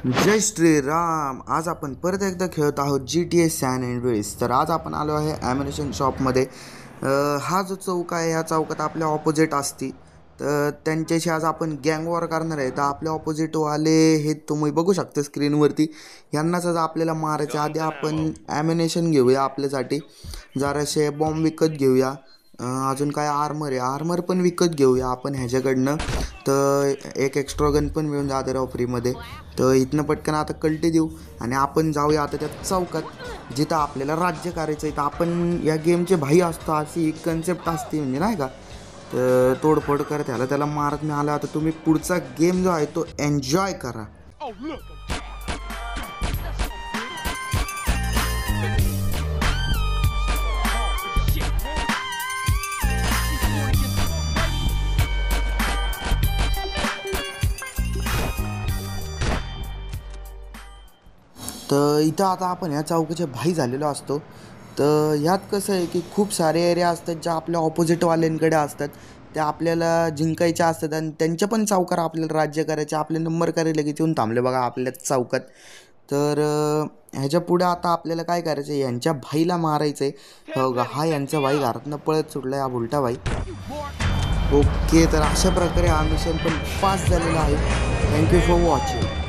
जय श्रीराम। आज आपण परत एकदा खेळत आहोत GTA सॅन अँड्रेस। तर आज आपण आलो आहे ॲम्युनिशन शॉपमध्ये। हा जो चौक आहे या चौकात आपल्या ऑपोजिट असती, तर त्यांच्याशी आज आपण गँग वॉर करणार आहे। तर आपल्या ऑपोजिटवाले हे तुम्ही बघू शकता स्क्रीनवरती, यांनाच आज आपल्याला मारायच्या आधी आपण ॲम्युनिशन घेऊया आपल्यासाठी, जराशे बॉम्ब विकत घेऊया, अजून काय आर्मर पण विकत घेऊया आपण ह्याच्याकडनं। तर एक एक्स्ट्रा गन पण मिळून जाते राव फ्रीमध्ये। तर इथनं पटकन आता कल्टी देऊ आणि आपण जाऊया आता त्या चौकात जिथं आपल्याला राज्य करायचं आहे। तर आपण या गेमचे भाई असतो अशी एक कन्सेप्ट असते, म्हणजे नाही का। तर तोडफोड कर त्याला मारत नाही आला, आता तुम्ही पुढचा गेम जो आहे तो एन्जॉय करा। तर इथं आता आपण ह्या चौकाचे भाई झालेलो असतो। तर ह्यात कसं आहे की खूप सारे एरिया असतात ज्या आपल्या ऑपोजिटवाल्यांकडे असतात, त्या आपल्याला जिंकायच्या असतात आणि त्यांच्या पण चौकार आपल्याला राज्य करायचे। आपले नंबर करायला लगेच येऊन थांबले बघा आपल्या चौकात। तर ह्याच्या पुढे आता आपल्याला काय करायचं आहे, यांच्या भाईला मारायचं आहे। हो का, हा यांचा भाई घरातनं पळत सुटला, हा उलटा भाई। ओके, तर अशा प्रकारे हा मिशन पण पास झालेला आहे। Thank you for watching.